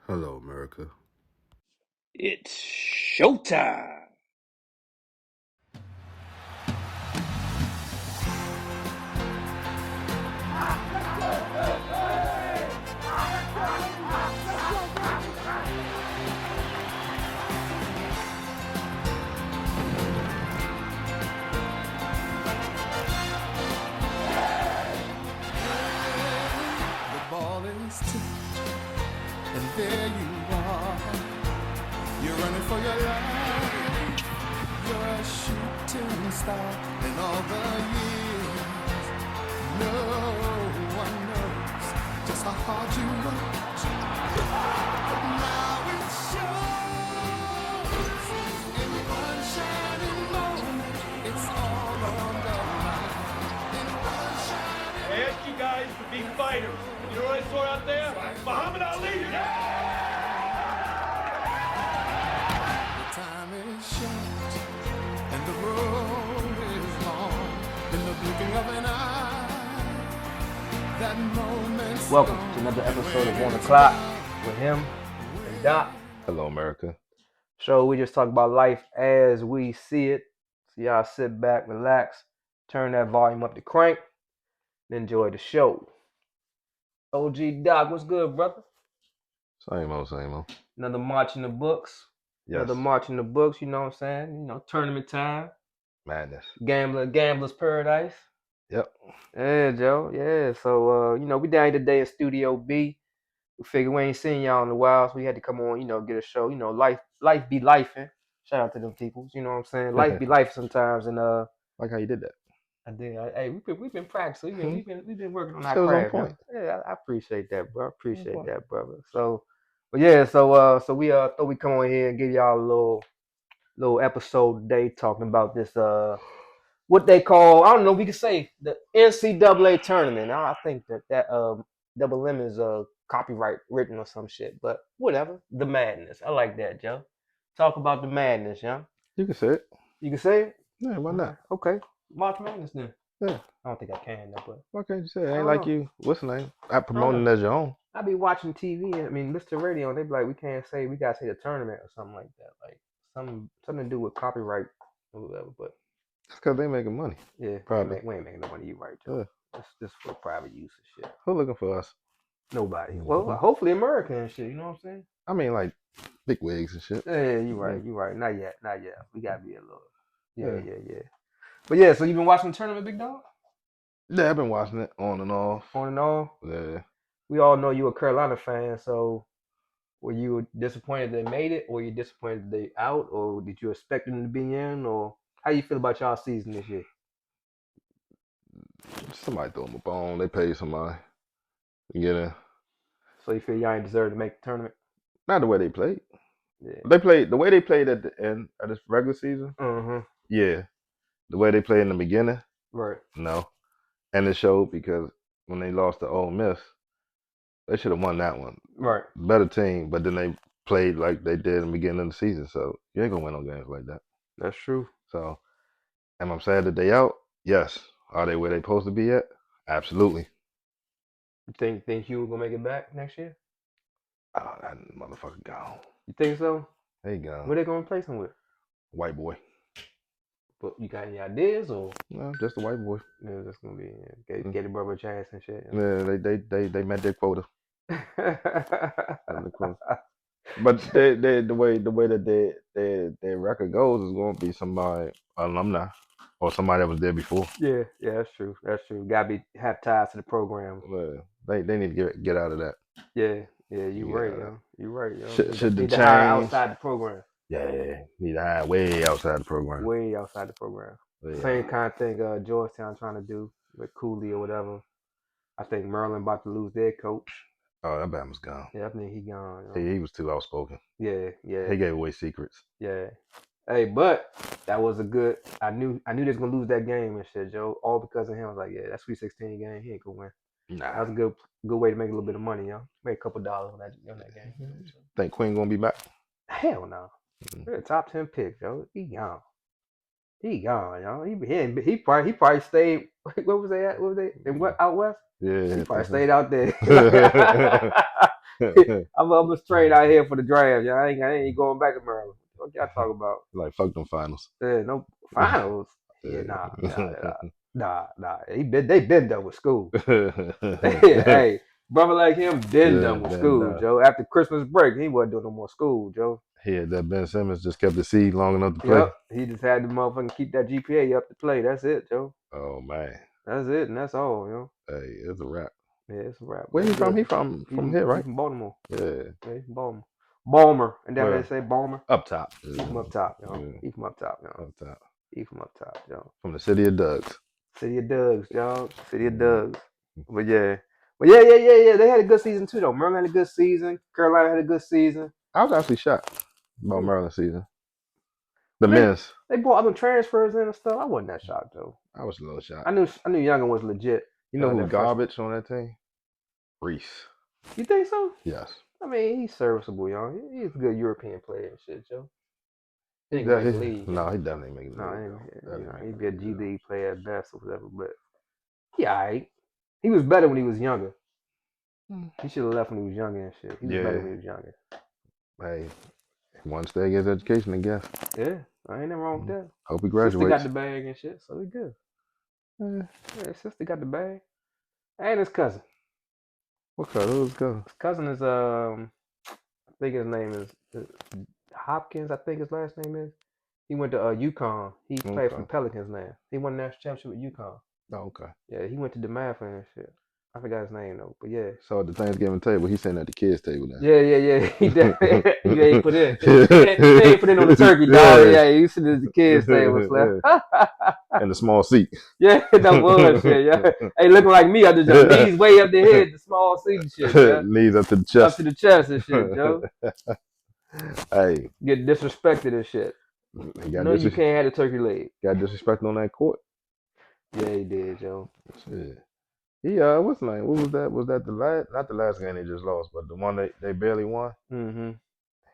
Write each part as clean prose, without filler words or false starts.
Hello, America. It's showtime. The ball is tipped, and there you are. You're running for your life. You're a shooting star. In all the years, no one knows just how hard you worked. But now it shows in one shining moment. It's all on the line. In one shining I asked you guys to be fighters. You know what I saw out there? Muhammad Ali. time is short and the road is long. In the blinking of an eye, that moment's Welcome gone. to another episode of Where 1 it's O'Clock gone. with him and Doc. Hello, America. So we just talk about life as we see it. So y'all sit back, relax, turn that volume up to crank, and enjoy the show. OG Doc, what's good, brother? Same old, same old. Another march in the books. Yes. Another march in the books, you know what I'm saying? You know, tournament time. Madness. Gambler's paradise. Yep. Yeah, Joe. Yeah. So we down here today in Studio B. We figured we ain't seen y'all in a while, so we had to come on, get a show. Life be lifing. Shout out to them peoples, you know what I'm saying? Life be life sometimes, and Like how you did that. I did. Hey, we've been practicing. We've been working on our Shit was on craft. point. Yeah, I appreciate that, bro. I appreciate point. that, brother. So, but yeah, so we thought we come on here and give y'all a little episode today talking about this what they call, I don't know, we could say the NCAA tournament. I think that Double M is copyright written or some shit, but whatever. The madness. I like that, Joe. Talk about the madness, yeah. You can say it. You can say it? Yeah, why not? Okay. March Madness then. Yeah. I don't think I can though, but Why can't you say it? I Ain't don't like know. you. What's the name? I promoting it as your own. I be watching TV and listen to radio and they be like, we can't say, we gotta say the tournament or something like that. Like something to do with copyright or whatever, but It's because they making money. yeah, Probably. we ain't making no money, you right, Joe. Yeah. It's for private use and shit. Who looking for us? Nobody. Mhm. Well, hopefully American and shit. You know what I'm saying? I mean, like big wigs and shit. Yeah, you right. You right. Not yet. We gotta be a little. Yeah. Yeah. But yeah, so you been watching the tournament, big dog? Yeah, I've been watching it on and off. On and on. Yeah. We all know you a Carolina fan, so were you disappointed they made it, or were you disappointed they out, or did you expect them to be in, or how you feel about y'all season this year? Somebody threw them a bone. They paid somebody to get in. So you feel y'all ain't deserve to make the tournament? Not the way they played. Yeah. They played the way they played at the end of this regular season. Yeah. The way they played in the beginning, Right. no. And it showed because when they lost to Ole Miss, they should have won that one. Right. Better team, but then they played like they did in the beginning of the season. So you ain't gonna win no games like that. That's true. So am I sad that they out? Yes. Are they where they supposed to be at? Absolutely. You think Hugh gonna make it back next year? Oh, that motherfucker gone. You think so? He gone. What they gonna replace him with? White boy. But you got any ideas or? No, just a white boy. Yeah, that's gonna be get the brother a chance and shit. Yeah, they met their quota. But the way that their record goes is going to be somebody alumni or somebody that was there before. Yeah, that's true. Gotta have ties to the program. They need to get out of that. Yeah, you right, yo. You right, yo. Should need the to hire change outside the program. Yeah, need to hire way outside the program. Way outside the program. Yeah. Same kind of thing Georgetown trying to do with Cooley or whatever. I think Maryland about to lose their coach. Oh, that Bama's gone. Yeah, I think he gone. You know? He was too outspoken. Yeah. He gave away secrets. Yeah. Hey, but that was a good. I knew they was gonna lose that game and shit, Joe. All because of him. I was like, yeah, that Sweet 16 game, he ain't gonna win. Nah. That was a good way to make a little bit of money, yo. Make a couple dollars on that game. Think Quinn gonna be back? Hell no. Mm-hmm. Top 10 pick, yo. He gone, yo. He probably stayed. What was they at? What was they? Out west? Yeah. He probably stayed out there. I'm straight out here for the draft. Yeah, I ain't going back to Maryland. What y'all talk about? Like fuck them finals. Yeah, no finals. Yeah, Yeah. nah. They been done with school. Hey, brother like him been Yeah, done with Ben school, Dye. Joe. After Christmas break, he wasn't doing no more school, Joe. He had that Ben Simmons just kept the seed long enough to play. Yep, he just had the motherfucking keep that GPA up to play. That's it, Joe. Oh man. That's it, and that's all, you know. Hey, it's a wrap. Yeah, it's a wrap. Where But he it's from? good. He from here, He right? from Baltimore. Yeah. Yeah, he from Baltimore. Balmer, and that's how Well, they say Balmer. up top. He from up top, you know. Yeah, He from up top, you know. up top. He from up top, you know. From the city of Dugs. City of Dugs, y'all. City of Mhm. Dugs. But yeah. Yeah. They had a good season too, though. Maryland had a good season. Carolina had a good season. I was actually shocked about Who? Maryland season. The They men's. they brought other transfers in and stuff. I wasn't that shocked though. I was a little shocked. I knew Younger was legit. You know who's that freshman. garbage on that team? Reese. You think so? Yes. I mean, he's serviceable, y'all. He's a good European player and shit, Joe. He He ain't gonna does. make the league. No, he definitely making the No, league. he'd be a G League player at best or whatever. But he alright. He was better when he was younger. He should have left when he was younger and shit. He was better Yeah. when he was younger. Hey, one stay gets education, I guess. Yeah, I ain't nothing wrong with that. Hope he Sister graduates. got the bag and shit, so we good. Eh, Yeah, sister got the bag. And his cousin. what color? Who's color? His cousin is I think his name is Hopkins. I think his last name is. He went to UConn. He played for the Okay. Pelicans now. He won the national championship with UConn. Oh, okay. Yeah, he went to DeMatha and shit. I forgot his name though, but yeah. So at the Thanksgiving table, he's sitting at the kids' table now. Yeah. He definitely he ain't put in. He ain't put in on the turkey, dog. Yeah. Yeah, he sitting at the kids' table, slap. In the small seat. Yeah, that was shit. Yeah, hey, looking like me, I just knees way up the head, the small seat and shit. Yeah, Knees up to the up chest. to the chest and shit, Joe. Hey, Get disrespected and shit. he got, No, you can't have the turkey leg. got disrespect on that court. Yeah, he did, Joe. Shit. He what's his name? What was that? Was that the last? Not the last game they just lost, but the one they barely won. Mm-hmm.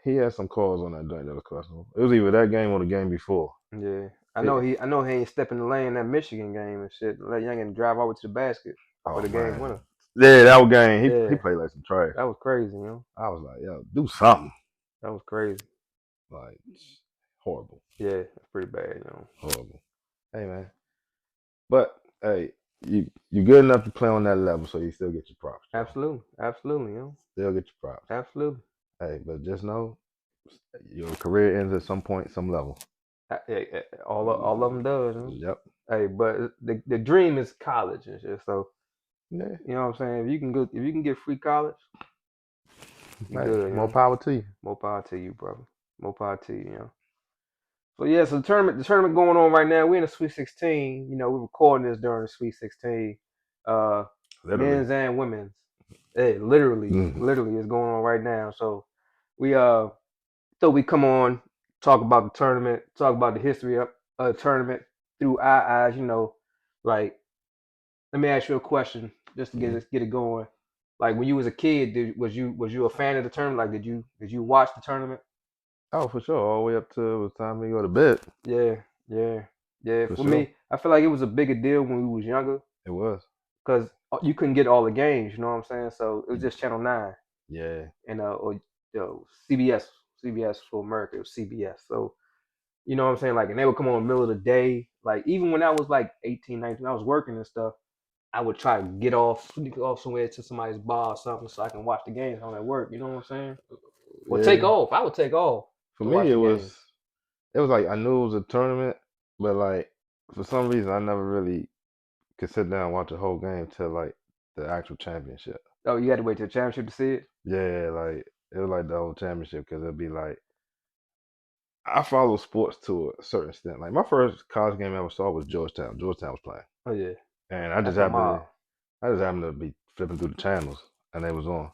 He had some calls on that joint that was questionable. It was either that game or the game before. Yeah, I know he ain't stepping the lane in that Michigan game and shit. Let Youngin drive over to the basket for the game man. winner. Yeah, that was game. He Yeah. played like some trash. That was crazy, you know. I was like, yo, do something. That was crazy. Like horrible, Yeah, that's pretty bad, you know. horrible. Hey man, but hey, you good enough to play on that level, so you still get your props. Joe. Absolutely, you know. Still get your props. Absolutely. Hey, but just know your career ends at some point, some level. All of them does, you know? Yep. Hey, but the dream is college and shit. So Yeah. you know what I'm saying? If you can get free college, you Hey, good, you more know? power to you. More power to you, brother. More power to you, you know. So yeah, so the tournament going on right now. We're in the Sweet 16. You know, we're recording this during the Sweet 16. Literally. Men's and women's. Hey, literally is going on right now. So we thought we come on, talk about the tournament, talk about the history of the tournament through our eyes, you know. Like, let me ask you a question just to get it going. Like when you was a kid, was you a fan of the tournament? Like did you watch the tournament? Oh, for sure. All the way up to it was time to go to bed. Yeah. For For sure. me, I feel like it was a bigger deal when we was younger It was. because you couldn't get all the games. You know what I'm saying? So it was just Channel 9 Yeah. and or CBS for America. It was CBS. So you know what I'm saying? Like, and they would come on in the middle of the day. Like even when I was like 18, 19, I was working and stuff. I would try to sneak off somewhere to somebody's bar or something so I can watch the games on at work. You know what I'm saying? Or take Yeah. off. I would take off. For to me, watch it the was. games. It was like I knew it was a tournament, but like for some reason I never really could sit down and watch a whole game till like the actual championship. Oh, you had to wait till the championship to see it? Yeah, like it was like the whole championship because it'd be like I follow sports to a certain extent. Like my first college game I ever saw was Georgetown. Georgetown was playing, Oh yeah. and I just That's my happened mob. I just happened to be flipping through the channels and they was on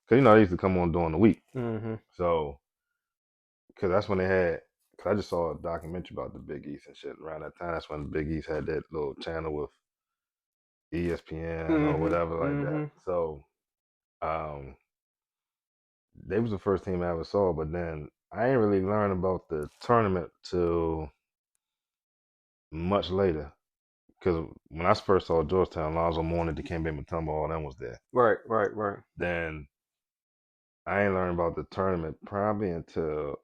because you know they used to come on during the week. Mm-hmm. So because that's when they had. Cause I just saw a documentary about the Big East and shit. Around that time, that's when the Big East had that little channel with ESPN or whatever like that. So, they was the first team I ever saw. But then I ain't really learned about the tournament till much later. Cause when I first saw Georgetown, Lonzo Mourning, Dikembe Mutombo, all them was there. Right. Then I ain't learned about the tournament probably until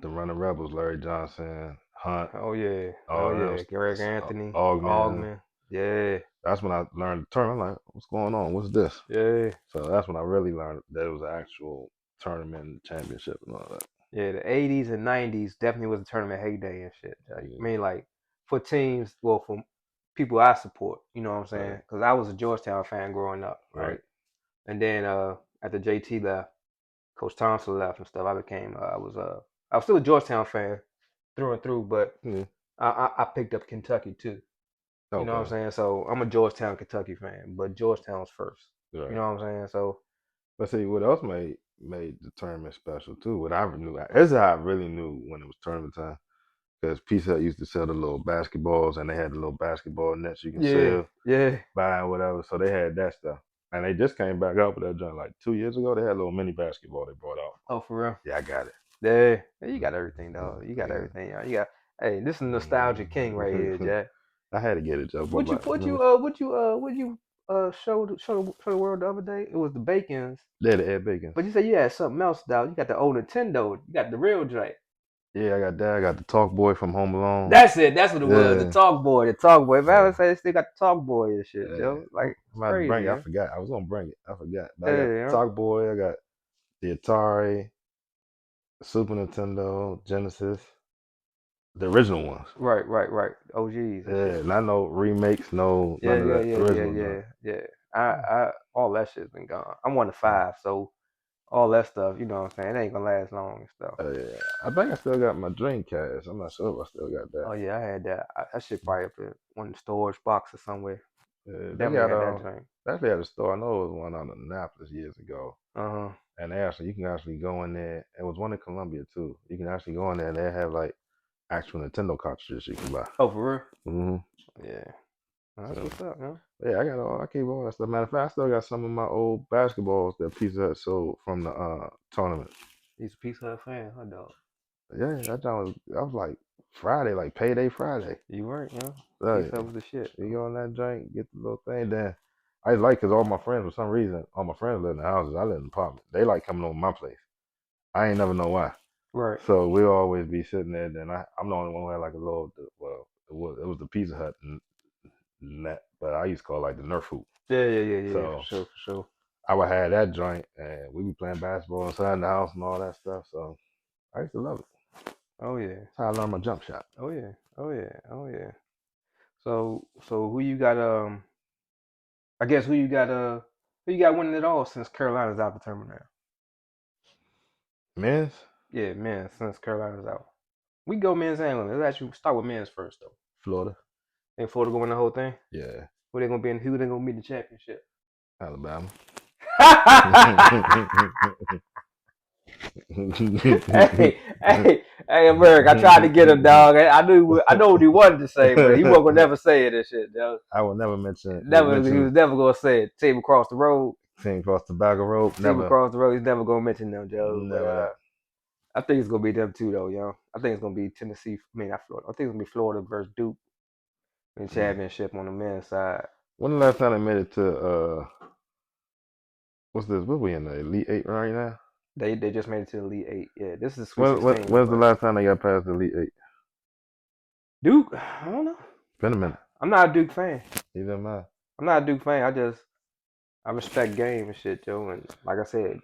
the Running Rebels, Larry Johnson, Hunt, Oh yeah, all them, Greg Anthony, Augman. Augman. Yeah, That's when I learned the tournament. I'm like, what's going on? What's this? yeah, So that's when I really learned that it was an actual tournament, championship, and all that. yeah. The '80s and '90s definitely was a tournament heyday and shit. Like, Yeah. I mean, like for teams, well, for people I support, you know what I'm saying? Right. Because I was a Georgetown fan growing up, right? Right. And then after JT left, Coach Thompson left and stuff, I was still a Georgetown fan through and through, but Yeah. I picked up Kentucky too. You know what I'm Okay. saying? So I'm a Georgetown, Kentucky fan, but Georgetown's first. Right. You know what I'm saying? So But see, what else made the tournament special too? What I knew, this is how I really knew when it was tournament time. Because Pizza Hut used to sell the little basketballs, and they had the little basketball nets you can yeah, sell, yeah. buy, and whatever. So they had that stuff. And they just came back up with that joint like 2 years ago. They had a little mini basketball they brought out. Oh, for real? Yeah, I got it. Yeah, you got everything, dog. You got Yeah. everything, y'all. You got. Hey, this is nostalgic king right here, Jack. I had to get it, Joe. What you show the world the other day? It was the Bacons. Yeah, the Ed Bacon. But you said you had something else, dog. You got the old Nintendo. You got the real joint. Yeah, I got that. I got the Talk Boy from Home Alone. That's it. That's what it was. The Yeah. Talk Boy. The Talk Boy. If I Yeah. ever say they still got the Talk Boy and shit, Yeah. yo. Like I'm about to crazy. bring it. I Yeah. forgot. I was gonna bring it. I forgot. But I Yeah, got yeah. Talk Boy. I got the Atari, Super Nintendo, Genesis, the original ones. Right. OGs. And Yeah, shit. not no remakes, no Yeah, none of that. Original joint. yeah. I all that shit's been gone. I'm 1 to 5, so all that stuff, you know what I'm saying? It ain't gonna last long and stuff. Yeah, I think I still got my Dreamcast. I'm not sure if I still got that. Oh yeah, I had that. That shit probably up in one of the storage boxes somewhere. Yeah, they Definitely got had that drink. they actually had a store. I know it was one out in Annapolis years ago. Uh-huh. And you can actually go in there. It was one in Columbia too. You can actually go in there and they have like actual Nintendo cartridges you can buy. Oh, for real? Mm-hmm. Yeah. That's So, what's up, man. yeah, I keep all that stuff. Matter of fact, I still got some of my old basketballs that Pizza Hut sold from the tournament. He's a Pizza Hut fan, huh, dog? Yeah, that was like Friday, like payday Friday. You right, yeah. Yeah, Pizza Hut was the shit. you go on that joint, get the little thing. Then I like because all my friends, for some reason, all my friends live in the houses. I live in the apartment. They like coming over my place. I ain't never know why. Right. So we'll always be sitting there. Then I'm the only one who had like a little. Well, it was the Pizza Hut net, but I used to call it like the Nerf hoop. Yeah. So, for sure. I would have that joint, and we be playing basketball inside the house and all that stuff. So I used to love it. Oh yeah. That's how I learned my jump shot. Oh yeah. So who you got I guess who you got winning it all since Carolina's out the tournament now? Men's? Yeah, men, since Carolina's out. We go men's and women's. Let's actually start with men's first though. Florida. Think Florida gonna win the whole thing? Yeah. Who they gonna be in the championship? Alabama. hey, America! I tried to get him, dog. I know what he wanted to say, but he wasn't gonna never say it and shit, dog. I will never mention. He was never gonna say it. Team across the road. Team across the Tobacco Road. Team across the road. He's never gonna mention them, Joe. Never. I think it's gonna be them too, though, yo. I think it's gonna be Tennessee. I mean, not Florida. I think it's gonna be Florida versus Duke in the championship on the men's side. When the last time they made it to what's this? What we in the Elite Eight right now? They just made it to the Elite Eight. Yeah, this is When's the but last time they got past the Elite Eight? Duke? I don't know. Been a minute. I'm not a Duke fan. Neither am I. I'm not a Duke fan. I respect game and shit, Joe. And like I said,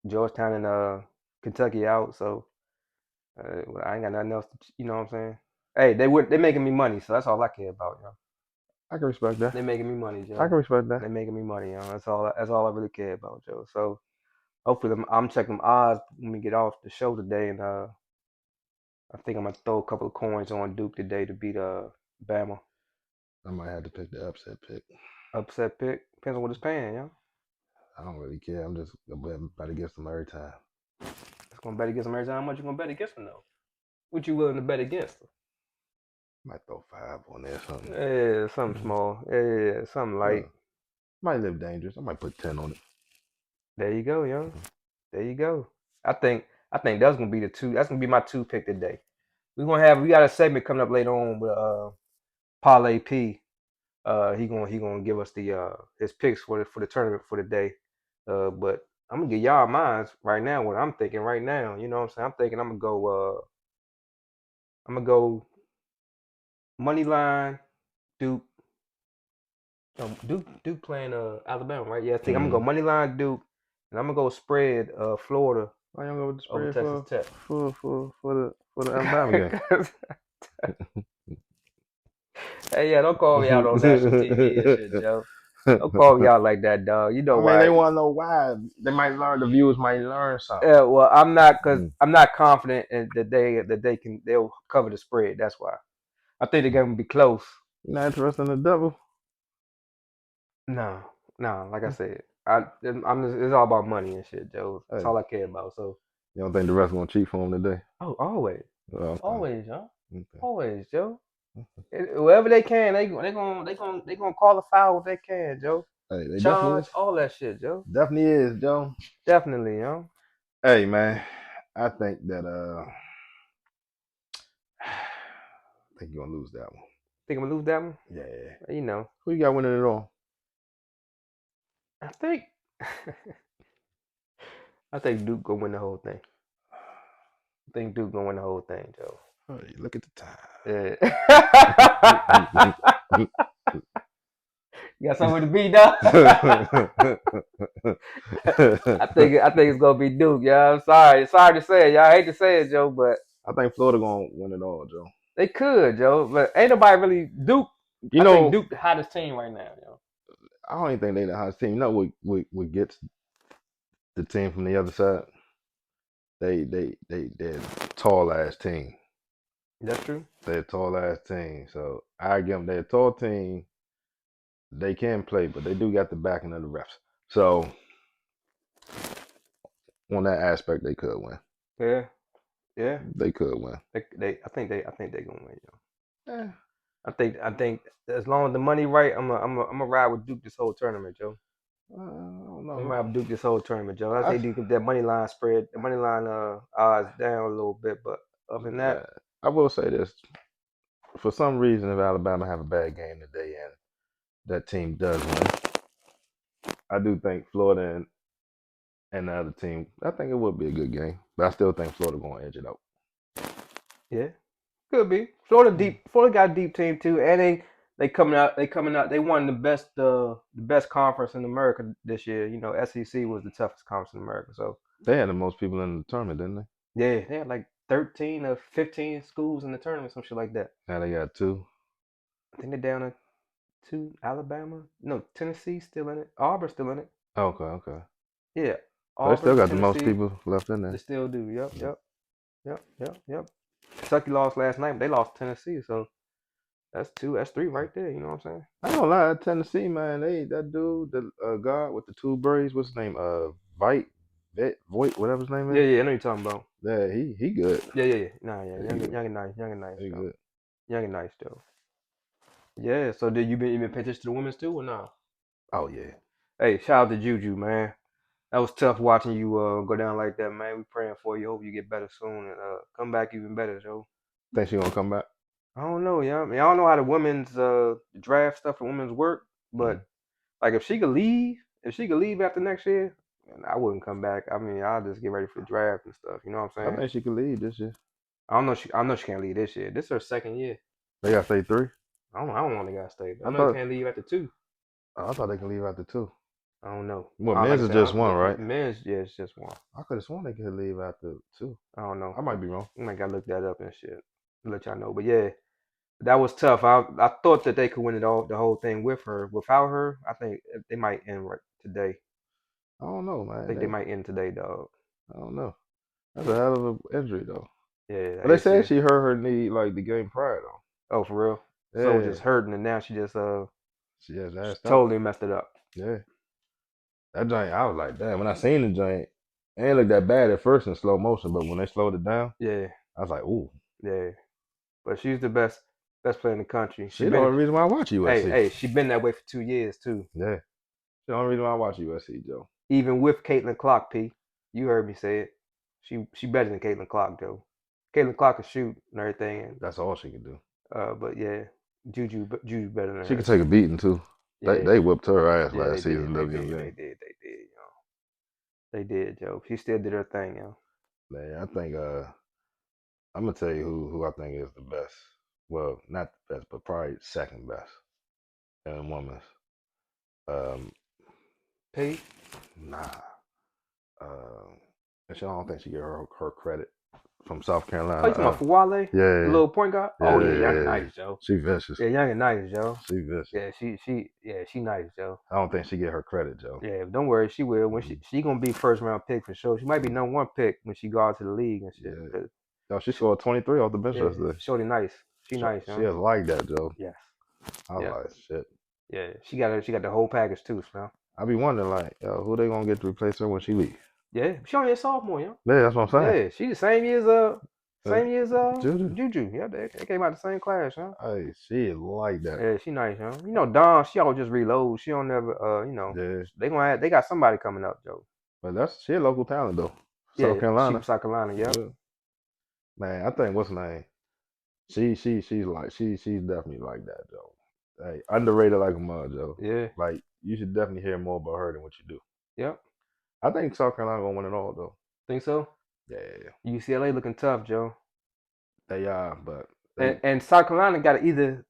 Georgetown and Kentucky out, so I ain't got nothing else. You know what I'm saying? Hey, they making me money, so that's all I care about, yo. I can respect that. They making me money, Joe. I can respect that. They making me money, yo. That's all I really care about, Joe. So hopefully I'm checking them odds when we get off the show today, and I think I'm gonna throw a couple of coins on Duke today to beat Bama. I might have to pick the upset pick. Upset pick depends on what it's paying, yo. I don't really care. I'm just gonna bet against them every time. Just gonna bet against them every time. How much you gonna bet against them though? What you willing to bet against them? Might throw 5 on there or something. Yeah, something small. Yeah, something light. Might live dangerous. I might put 10 on it. There you go, yo. There you go. I think that's gonna be that's gonna be my 2 pick today. We got a segment coming up later on with Parlay P. He gonna give us the his picks for the tournament for the day. But I'm gonna get y'all minds right now. What I'm thinking right now, you know what I'm saying? I'm thinking I'm gonna go. I'm gonna go money line Duke. Duke playing Alabama, right? Yeah, I think I'm gonna go money line Duke, and I'm gonna go spread Florida Why you don't go with the over spread Texas Tech. for the Alabama game? 'Cause- hey, yeah, don't call me out on national TV and shit, Joe. Don't call me out like that, dog. You know I mean, they why? want to know why. They might learn. The viewers might learn something. Well, I'm not because Mm. I'm not confident in that they'll cover the spread. That's why I think the game will be close. You're not interested in the double? No, no, like I said, it's all about money and shit, Joe. That's Hey, all I care about. So, you don't think the refs gonna cheat for him today? oh, always, Oh, okay. always, Joe, Okay. always, Joe. Whoever they can, they gonna call a foul if they can, Joe. Hey, they Charge all that shit, Joe. definitely is, Joe. Definitely, you know. Hey, man, I think that I think you're gonna lose that one. Think I'm gonna lose that one? Yeah. You know, Who you got winning it all? I think I think Duke gonna win the whole thing. I think Duke gonna win the whole thing, Joe. Hey, look at the time. Yeah. You got somewhere to be, dog. I think it's gonna be Duke. Yeah, I'm sorry. Sorry to say it, y'all. I hate to say it, Joe, but I think Florida gonna win it all, Joe. they could, Joe. But ain't nobody really Duke. You I know, think Duke the hottest team right now, Joe. I don't even think they the hottest team. You know what gets the team from the other side? They're a tall ass team. That's true. They're a tall ass team. So I give them they're a tall team. They can play, but they do got the backing of the refs. So on that aspect, they could win. Yeah, yeah. They could win. I think they gonna win, Joe. Yeah. I think as long as the money right, I'm a ride with Duke this whole tournament, Joe. I don't I'm know. gonna ride with Duke this whole tournament, Joe. I think Duke get that money line spread, the money line odds down a little bit, but other than that, I will say this: for some reason, if Alabama have a bad game today and that team does win, I do think Florida and the other team, I think it would be a good game. But I still think Florida gonna edge it out. yeah, could be. Florida got a deep team too, and they coming out. They won the best conference in America this year. You know, SEC was the toughest conference in America. So They had the most people in the tournament, didn't they? yeah, they had like 13 or 15 schools in the tournament, some shit like that. Now they got 2. I think they're down to 2. Alabama, no, Tennessee still in it. Auburn still in it. Okay. Yeah, So they still Auburn, got the most Tennessee. people left in They there. still do. Yep, Yeah. yep. Kentucky lost last night, but they lost to Tennessee, so that's 2, that's 3 right there. You know what I'm saying? I don't lie, Tennessee, man. That dude, the guy with the 2 braids, what's his name? Voight, whatever his name is. Yeah, I know you're talking about. Yeah, he good. Yeah. Nah, yeah, He good. young and nice, He though. good. Young and nice, though. Yeah. So did you been paying attention to the women's too or not? Oh yeah. Hey, shout out to Juju, man. That was tough watching you go down like that, man. We praying for you. Hope you get better soon and come back even better, Joe. Think she gonna come back? I don't know, yeah. I mean, I don't know how the women's draft stuff and women's work, but like if she could leave after next year, man, I wouldn't come back. I mean, I'll just get ready for the draft and stuff. You know what I'm I saying? think she could leave this year. I know she can't leave this year. This is her second year. They got to say 3. I don't want the guy to stay. I I know thought- he can't leave after 2. I thought they can leave after 2. I don't know. Well, Like men's I is said, just one, right? Men's, yeah, it's just one. I could have sworn they could leave after 2. I don't know. I might be wrong. I might gotta look that up and shit. Let y'all know. But yeah, that was tough. I thought that they could win it all, the whole thing with her. Without her, I think they might end right today. I don't know, man. I think they might end today, dog. I don't know. That's a hell of an injury, though. Yeah. But they said ACL. she hurt her knee like the game prior, though. Oh, for real? Yeah. So it just hurting, and now she just She has asked totally messed it up. Yeah. That joint, I was like, damn. When I seen the joint, it ain't look that bad at first in slow motion, but when they slowed it down, Yeah. I was like, ooh. Yeah. But she's the best player in the country. She the only reason why I watch USC. Hey, she been that way for 2 years too. Yeah. She the only reason why I watch USC, Joe. Even with Caitlin Clark, P. You heard me say it. She better than Caitlin Clark, Joe. Caitlin Clark can shoot and everything, and That's all she can do. but yeah, Juju better than She her. can take a beating, too. Yeah, They whipped her ass yeah, last season. They WNBA. did, you know. They did, Joe. She still did her thing, yo. Man, I think I'm gonna tell you who I think is the best. Well, not the best, but probably second best in women's. Um, Pete. nah. I don't think she get her credit from South Carolina. Oh, you talking about for Wale? Yeah, The little point guard? Oh yeah, young and yeah. nice, Joe. She vicious. Yeah, young and nice, Joe. She vicious. Yeah, she nice, Joe. I don't think she get her credit, Joe. Yeah, don't worry, she will. When she gonna be first round pick for sure. She might be number 1 pick when she go out to the league and shit. Yeah. Yo, she scored 23 off the bench Yeah, yesterday. shorty nice. She nice, She yo. is like that, Joe. Yes. I Yeah. like shit. Yeah, she got the whole package too, so. I be wondering like, yo, who they gonna get to replace her when she leave? Yeah, she only a sophomore, yo. Yeah, that's what I'm saying. Yeah, she the same year as Juju. Juju. Yeah, they came out the same class, huh? Hey, she is like that. Yeah, she nice, huh? You know, Dawn, she always just reload. She don't never, Yeah, they got somebody coming up, Joe. but she a local talent though. Yeah, South Carolina. She from South Carolina, yeah. Yeah. Man, I think what's her name? She's definitely like that, Joe. Hey, underrated like a mother, Joe. Yeah, Like you should definitely hear more about her than what you do. yep. I think South Carolina gonna win it all though. Think so? Yeah, UCLA looking tough, Joe. they are, but And South Carolina got to either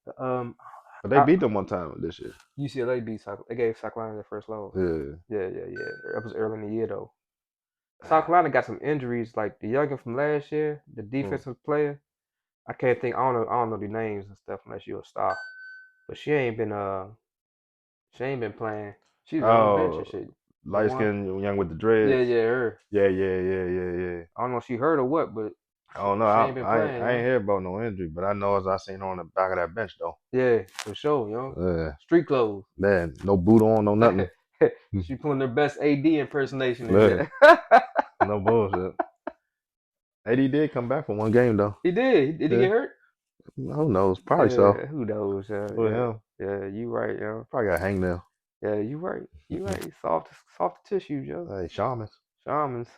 they beat them one time this year. UCLA beat they gave South Carolina their first loss. Yeah, Yeah. That was early in the year though. South Carolina got some injuries, like the youngin from last year, the defensive player. I can't think. I don't know the names and stuff unless you're a star. But she ain't been playing. She's on the bench and shit. light skin young with the dreads. Yeah, her. Yeah. I don't know if she hurt or what, but I don't know. she I ain't been I playing, ain't hear about no injury, but I know as I seen her on the back of that bench though. yeah, for sure, yo. Yeah, Street clothes. man, no boot on, no nothing. She pulling her best AD impersonation. Yeah. In No bullshit. AD did come back for one game though. He did. Did he Yeah. get hurt? Who knows? Probably Yeah, so. who knows? Who Yeah, him? yeah, you right, yo. Probably got hangnail. Yeah, you right. You right. Soft tissue, yo. Hey, shamans. Shamans.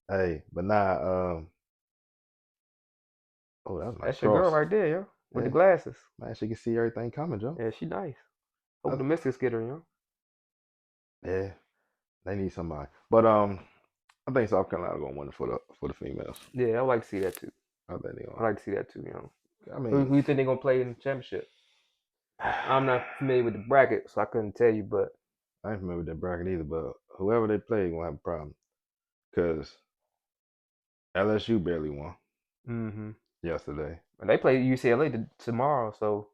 Hey, but nah. Oh, that's my That's your girl right there, yo. With the Yeah. glasses. Man, she can see everything coming, Joe. Yeah, she nice. Hope the Mystics get her, yo. Yeah, they need somebody. But I think South Carolina gonna win it for the females. Yeah, I like to see that too. I think they I gonna. like to see that too, yo. I Who mean, you think they're gonna play in the championship? I'm not familiar with the bracket, so I couldn't tell you, but I ain't familiar with that bracket either. But whoever they play gonna have a problem because LSU barely won yesterday. And they play UCLA tomorrow, so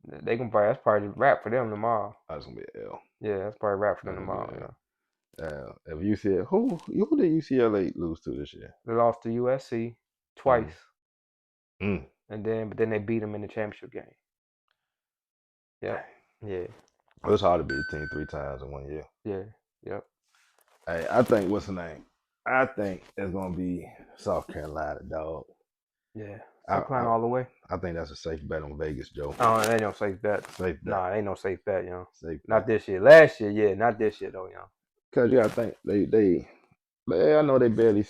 they gonna probably that's probably a wrap for them tomorrow. That's gonna be an L. Yeah, that's probably a wrap for them That's tomorrow. gonna be Yeah. If UCLA, who did UCLA lose to this year? They lost to USC twice, Mm. but then they beat them in the championship game. Yeah, yeah, Well, it's hard to beat a team 3 times in 1 year. yeah, yep. Hey, I think what's the name? I think it's gonna be South Carolina, dog. Yeah, South Carolina all the way. I think that's a safe bet on Vegas, Joe. Oh, ain't no safe bet. Safe bet. Nah, ain't no safe bet, you know. Safe bet. Not this year. Last year, yeah, not this year though, you know. Cause you gotta think they I know they barely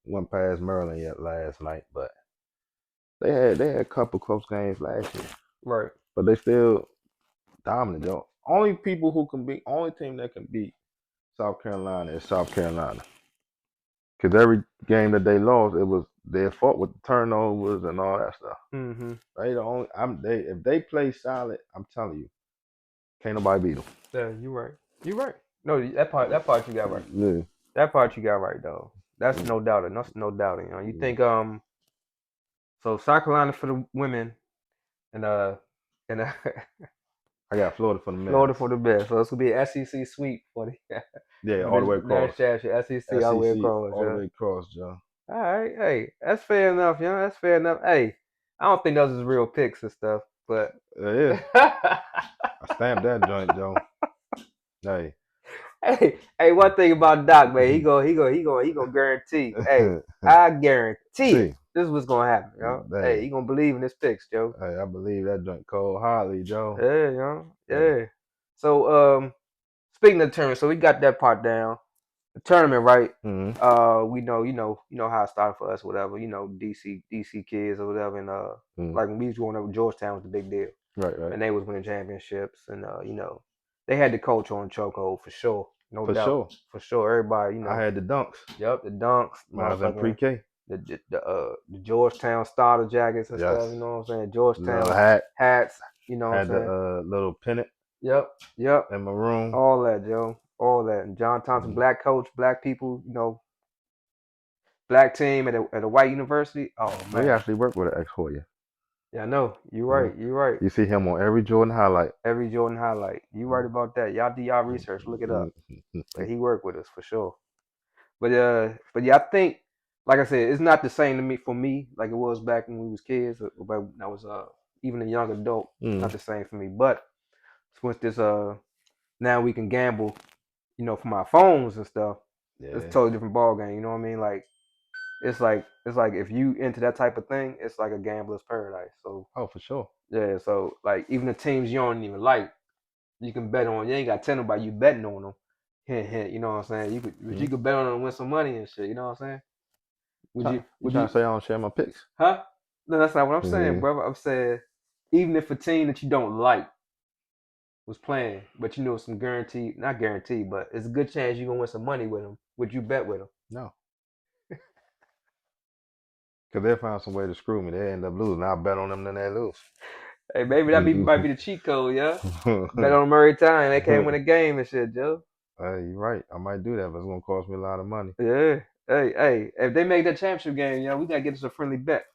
went past Maryland yet last night, but they had a couple close games last year. Right. But they still dominant, Joe. Only team that can beat South Carolina is South Carolina. Cause every game that they lost, it was their fault with the turnovers and all that stuff. Mm-hmm. They the only if they play solid, I'm telling you, can't nobody beat them. Yeah, you right. You right. No, that part you got right. Yeah. That part you got right though. That's no doubt. That's no doubt. You know. You think so South Carolina for the women and I got Florida for the men. Florida for the best. So this will be an SEC sweep for the Yeah, all the way across. SEC all the way across. All the way across, Joe. All right, hey, that's fair enough, you know. That's fair enough. Hey, I don't think those is real picks and stuff, but Yeah. I stamped that joint, Joe. Hey. hey, one thing about Doc, man, he gonna guarantee. Hey, I guarantee this is what's gonna happen, you know. Hey, he gonna believe in his picks, Joe. Hey, I believe that joint cold hardly, Joe. Yeah, you know. Yeah. So speaking of the tournament, so we got that part down. The tournament, right? Mm-hmm. We know, you know how it started for us, whatever. You know, DC kids or whatever, and like when we was growing up, Georgetown was the big deal. Right. And they was winning championships, and you know, they had the culture on chokehold for sure. No For doubt. sure. For sure. Everybody, I had the dunks. Yep, the dunks, When I was in motherfucking pre-K. the Georgetown starter jackets and stuff, Yes. you know what I'm saying? The Georgetown little hat. hats, you know what I'm Had saying? the little pennant Yep. in my room. All that, Joe. All that. And John Thompson, Mhm. black coach, black people, black team at a white university. Oh We man. actually worked with an ex-Hoya. Yeah, I know. You're Mhm. right. You're right. You see him on every Jordan highlight. Every Jordan highlight. You right about that. Y'all do y'all research. Look it up. But he worked with us for sure. But yeah, I think, like I said, it's not the same to me for me like it was back when we was kids, or when I was even a young adult. Mhm. Not the same for me. But since this now we can gamble, from our phones and stuff. It's a Yeah. totally different ball game. You know what I mean? Like it's like if you into that type of thing, it's like a gambler's paradise. So Oh, for sure. yeah, so like even the teams you don't even like, you can bet on. You ain't got to tell nobody you betting on them. Hint, hint. You know what I'm saying? You could bet on them and win some money and shit. You know what I'm saying? You Would trying you? to say I don't share my picks? Huh? No, that's not what I'm saying, Mhm. brother. I'm saying even if a team that you don't like was playing, but it's some guaranteed, not guaranteed, but it's a good chance you're gonna win some money with them. Would you bet with them? No. Because they'll find some way to screw me. They end up losing. I'll bet on them, then they lose. Hey, maybe that might be the cheat code, yeah. Bet on them every time they can't win a game and shit, Joe. Hey, you're right. I might do that, but it's going to cost me a lot of money. Yeah. Hey, if they make that championship game, we gotta get us a friendly bet.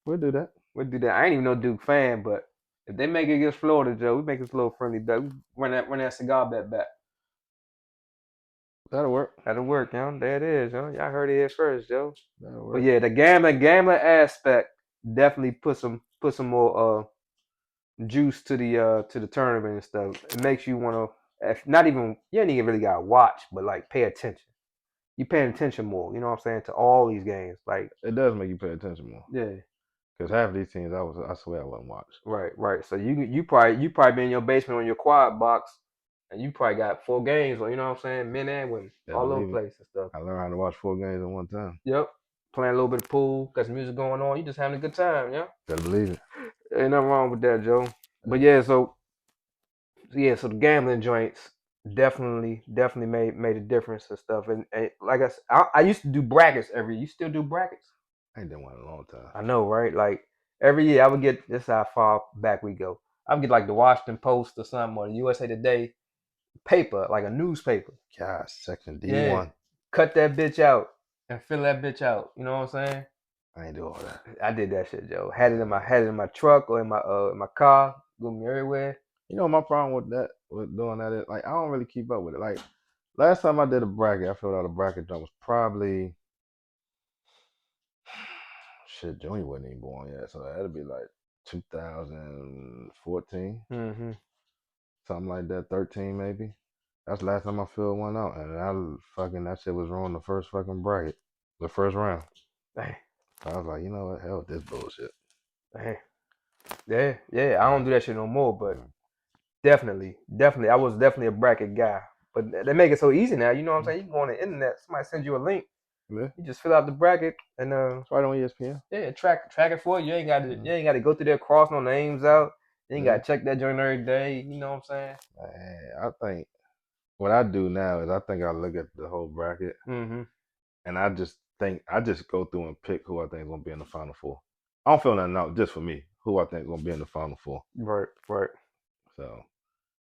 We'll do that. We'll do that. I ain't even no Duke fan, but if they make it against Florida, Joe, we make us a little friendly bet. We run that cigar bet back. That'll work. That'll work, There it is, Y'all heard it here first, Joe. That'll work. But yeah, the gambling aspect definitely put some more juice to the tournament and stuff. It makes you want to, not even, you ain't even really got to watch, but like pay attention. You paying attention more, you know what I'm saying, to all these games. Like It does make you pay attention more. yeah, Because half of these teams, I swear I wouldn't watch. right. So you probably be in your basement on your quad box, and you probably got 4 games, or you know what I'm saying, men and women, Yeah, all over believe the it. place and stuff. I learned how to watch 4 games at one time. Yep, playing a little bit of pool, got some music going on. You just having a good time, yeah. Gotta believe it. Ain't nothing wrong with that, Joe. But yeah, so the gambling joints definitely made a difference and stuff. And like I said, I used to do brackets every year. You still do brackets? I ain't done one in a long time. I know, right? Like every year I would get, this is how far back we go. I would get like the Washington Post or something, or the USA Today paper, like a newspaper. Gosh, section D1. Yeah. Cut that bitch out and fill that bitch out. You know what I'm saying? I ain't do all that. I did that shit, Joe. Had it in my truck or in my car, go me everywhere. You know, my problem with doing that is, like, I don't really keep up with it. Like, last time I did a bracket, I filled out a bracket jump was probably, shit, Junior wasn't even born yet, so that'd be like 2014, Mm-hmm. something like that, 13 maybe. That's the last time I filled one out, and that shit was wrong the first fucking bracket, the first round. Hey. I was like, you know what, hell with this bullshit. Hey. Yeah. I don't do that shit no more, but definitely. I was definitely a bracket guy. But they make it so easy now. You know what I'm saying? You can go on the internet, somebody sends you a link. Yeah. You just fill out the bracket and It's right on ESPN. yeah, track it for you. You ain't got to go through there crossing no names out. You ain't Yeah. got to check that joint every day. You know what I'm saying? Man, I think what I do now is I look at the whole bracket, Mm-hmm. and I just go through and pick who I think is gonna be in the Final Four. I don't fill nothing out just for me. Who I think is gonna be in the Final Four. Right. So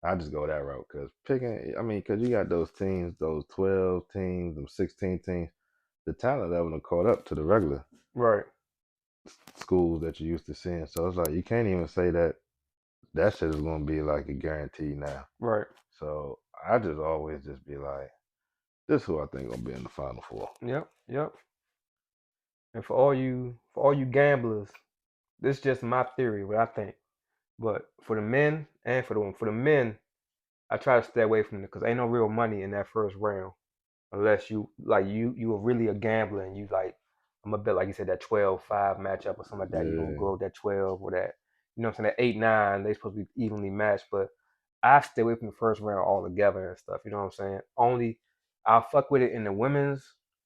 I just go that route because because you got those teams, those 12 teams, them 16 teams. The talent level done caught up to the regular Right. schools that you used to seeing. So it's like you can't even say that shit is gonna be like a guarantee now. Right. So I just always just be like, this is who I think gonna be in the Final Four. Yep. And for all you gamblers, this is just my theory, what I think. But for the men and for the men, I try to stay away from it because ain't no real money in that first round unless you are really a gambler and you like, I'm gonna bet, like you said, that 12-5 matchup or something like that. You're gonna go with that 12 or that, you know what I'm saying, that 8-9, they supposed to be evenly matched. But I stay away from the first round altogether and stuff, you know what I'm saying? Only I'll fuck with it in the women's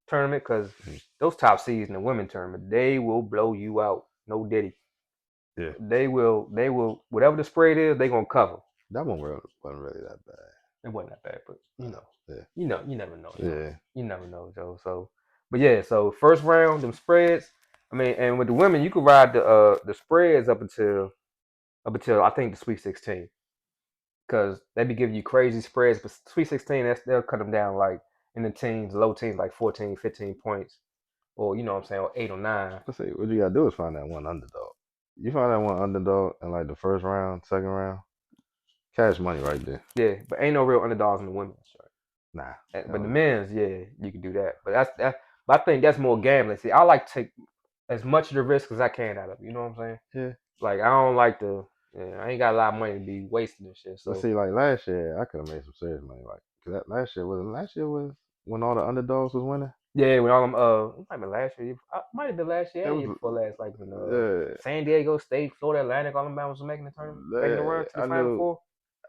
tournament because those top seeds in the women's tournament, they will blow you out. No diddy. Yeah. They will, whatever the spread is, they gonna cover. That one wasn't really that bad. It wasn't that bad, but Yeah. you never know. Yeah. You never know, Joe. So, but yeah, so first round, them spreads. I mean, and with the women, you could ride the spreads up until I think the Sweet 16, because they be giving you crazy spreads. But Sweet 16, they'll cut them down like in the teens, low teens, like 14, 15 points, or you know what I'm saying, or 8 or 9. Let's see. What you gotta do is find that one underdog. You find that one underdog in like the first round, second round, cash money right there. Yeah, but ain't no real underdogs in the women's. Nah. But the men's, yeah, you can do that. But that. But I think that's more gambling. See, I like to take as much of the risk as I can out of it. You know what I'm saying? Yeah. Like I don't like to. Yeah, I ain't got a lot of money to be wasting this shit. So But see, like last year, I could have made some serious money. Like, 'cause that last year was when all the underdogs was winning. yeah, when all them it might have been last year. Might have been last year. It And was- year before last, like when Yeah. San Diego State, Florida Atlantic, all them was making the tournament, making the run to the I Final knew. Four.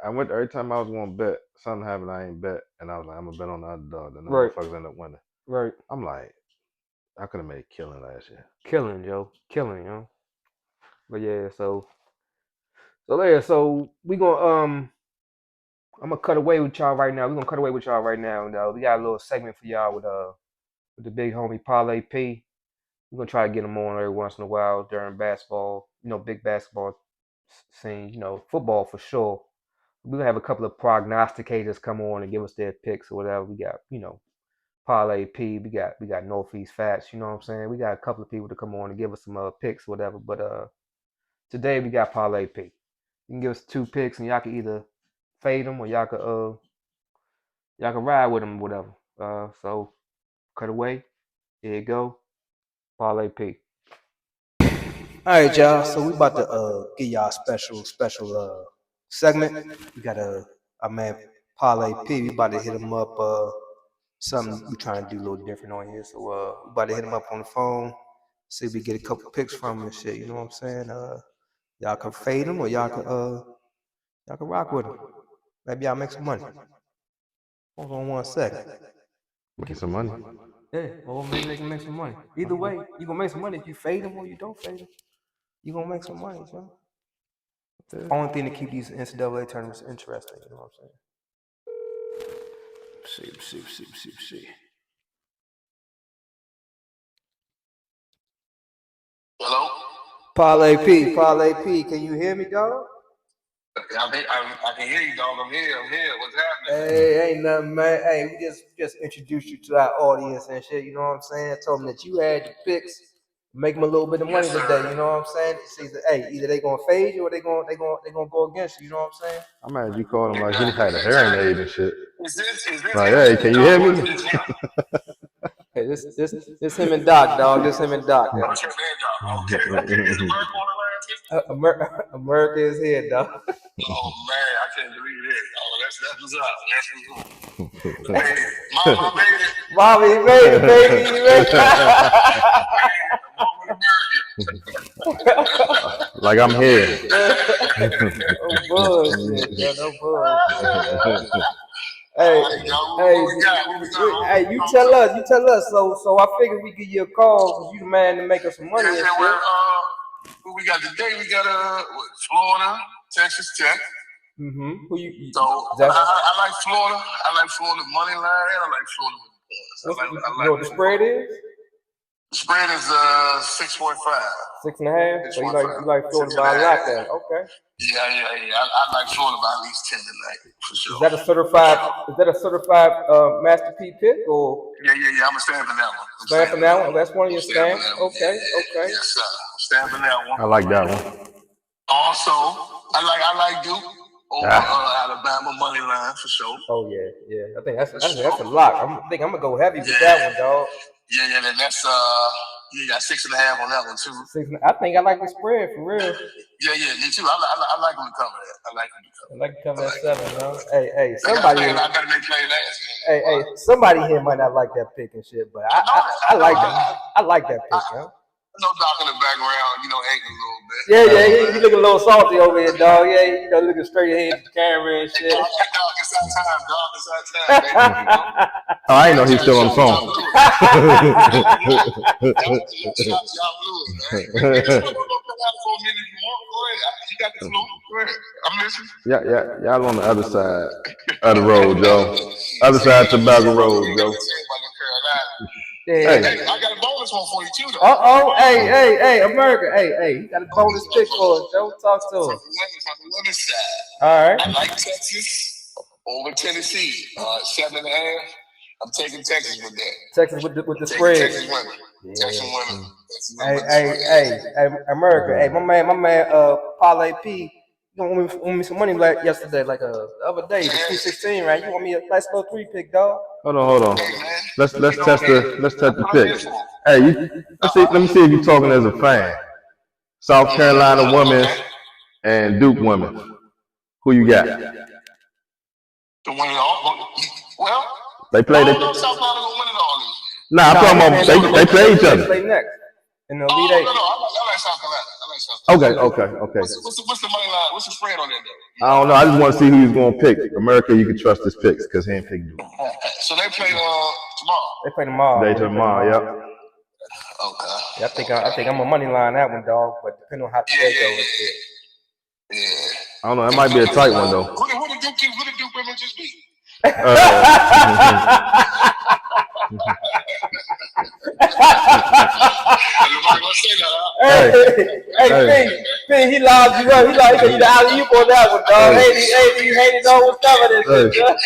I went every time I was going to bet, something happened I ain't bet, and I was like, I'm gonna bet on the underdog. Then the Right. motherfuckers end up winning. Right, I'm like, I could have made a killing last year. killing Joe, killing But yeah, so yeah, so we gonna I'm gonna cut away with y'all right now. We're gonna cut away with y'all right now. We got a little segment for y'all with the big homie Parlay P. We're gonna try to get him on every once in a while during basketball, big basketball scene, football for sure. We're gonna have a couple of prognosticators come on and give us their picks or whatever. We got, Parlay P, we got Northeast Fats, you know what I'm saying? We got a couple of people to come on and give us some picks or whatever. But today we got Parlay P. You can give us 2 picks and y'all can either fade them or y'all can ride with them or whatever. So cut away. Here you go. Parlay P. All right, y'all. So we about to give y'all a special segment. We got our man Parlay P. We about to hit him up. Something we trying to do a little different on here. So we about to hit him up on the phone. See if we get a couple picks from him and shit. You know what I'm saying? Y'all can fade him or y'all can rock with him. Maybe y'all make some money. Hold on 1 second. Making some money. Yeah, or maybe they can make some money. Either way, you gonna make some money if you fade them or you don't fade them. You gonna make some money, son. Only thing to keep these NCAA tournaments interesting, you know what I'm saying? See. Hello? Parlay P, can you hear me, dog? I can hear you, dog. I'm here. What's happening? Hey, ain't nothing, man. Hey, we just introduced you to our audience and shit, you know what I'm saying? Told them that you had the picks, make them a little bit of money today, you know what I'm saying? It's either they gonna fade you or they gonna go against you, you know what I'm saying? I'm mad you called him like he had a hearing aid and shit. Is this Like, hey, can you hear me? Hey, this him and Doc, dog. This him and Doc. Yeah. What's your name, dog? Okay. Is the Merc on the line too? America is here, dog. Oh, man. I can't believe it. Oh, that's what's up. Hey, Mama made it. Bobby, you made it, baby. You made it. Like I'm here. No bullshit, no bullshit. Hey, you tell us. So I figured we give you a call because you the man to make us some money and shit. Who we got today? We got Florida, Texas Tech. Mm-hmm. So I like Florida. I like Florida money line, and I like Florida with the points. You know what the spread is? The spread is 6.5. 6.5. So you like Florida by a lot then? Okay. Yeah. I like Florida by at least 10 tonight for sure. Is that a certified Master P pick or? Yeah. I'm a stand for that one. Stand for that one. That's one of your stands. Okay. Yes, sir. Stand for that one. I like that one. Also, I like Duke over Alabama money line for sure. Oh yeah. I think that's a lock. I think I'm gonna go heavy with that one, dog. Yeah. Then that's you got 6.5 on that one too. I think I like the spread for real. Yeah, me too. I like them to cover that. I like to cover that 7, man. Hey, somebody. I gotta make play last game. Hey, somebody here might not like that pick and shit, but I like that. I like that pick, man. No Doc in the background, hating a little bit. Yeah, he looking a little salty over here, dog. Yeah, looking straight ahead at the camera and shit. Dog, it's our time. I ain't know he's still on the phone. You got the floor. Go ahead. I'm listening. Yeah, y'all on the other side of the road, Joe. Other side of Tobacco Road, Joe. Yeah. Hey, I got a bonus one for you too, though. Hey, America. Hey, he got a bonus pick for us, Joe. Talk to From us. the women's side. All right. I like Texas over Tennessee. 7.5. I'm taking Texas with that. Texas with the Taking spread. Texas women. Texas women. Hey, America. Hey, my man, Parlay P. You want me some money like yesterday, like the other day, the 216, right? You want me a nice little 3-pick, dog? Hold on. Let's test the picks. Hey, let me see if you're talking as a fan. South Carolina women and Duke women. Who you got? The one well, They play. I don't know if South Carolina gonna win it all. Nah, I'm talking about they play each other. They play next in the Oh, Elite Eight. no, I like South Carolina. Okay. What's the money line? What's the spread on that though? I don't know. I just want to see who he's going to pick. America, you can trust his picks because he ain't picked Duke. So they play tomorrow. They play tomorrow. They tomorrow, yep. Okay. Yeah, I think I'm a money line that one, dog. But depending on how today goes, Yeah. I don't know. It might be a tight one though. Who the Duke women just beat? Hey, he lobbed you up. He like you the alley-oop on that one, dog. Hey, you hated on what's coming this shit.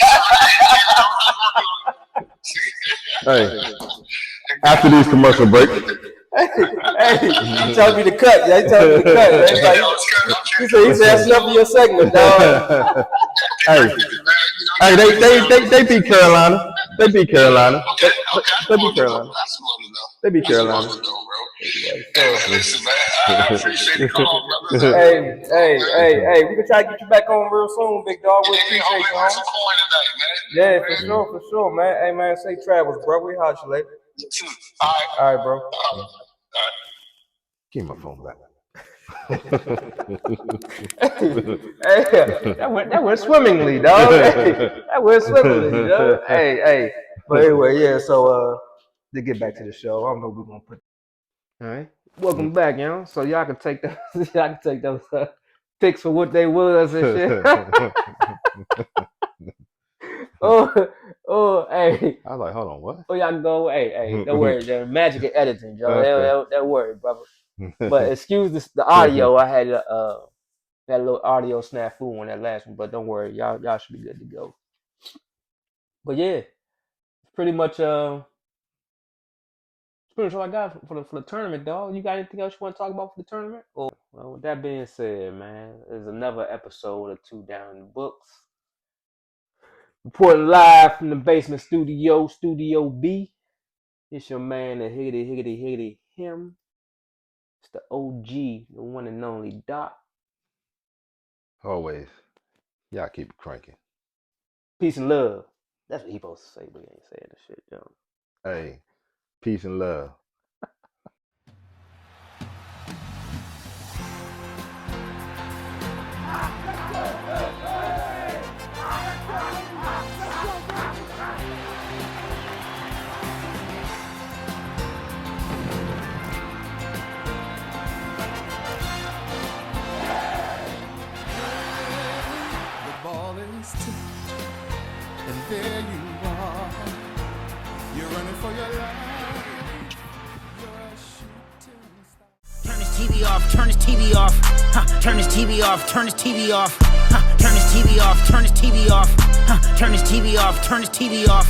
Hey, after these commercial breaks. Hey, he told me to cut. Yeah, he told me to cut. He said that's enough of your segment, dog. Hey, they beat Carolina. They beat Carolina. They beat Carolina. They beat Carolina. Listen, man, I appreciate the call, brother. Hey, we can try to get you back on real soon, big dog. We appreciate you, man. Yeah, for sure, man. Hey, man, safe travels, bro. We holler later. All right, bro. Give me my phone back. Hey, that went swimmingly, dog. That went swimmingly, dog. Hey. But anyway, yeah. So, to get back to the show, I don't know what we're gonna put. All right, welcome back, y'all. So y'all can take those picks for what they was and shit. Hey. I was like, hold on, what? Oh, y'all can go. Hey, don't worry. The magic of editing, Joe. Don't worry, brother. But excuse the audio. I had that little audio snafu on that last one, but don't worry, y'all should be good to go. But yeah, it's pretty much all I got for the tournament, dog. You got anything else you want to talk about for the tournament? Well, with that being said, man, there's another episode or two down in the books. Reporting live from the basement studio, Studio B. It's your man, the higgity him. It's the OG, the one and only Doc. Always. Y'all keep it cranking. Peace and love. That's what he supposed to say, but he ain't saying the shit, John. Hey, peace and love. And there you are, you're running for your life, you're a shooting star. Turn this TV off, turn this TV off, turn this TV off, turn this TV off, turn this TV off, turn this TV off, turn this TV off, turn this TV off.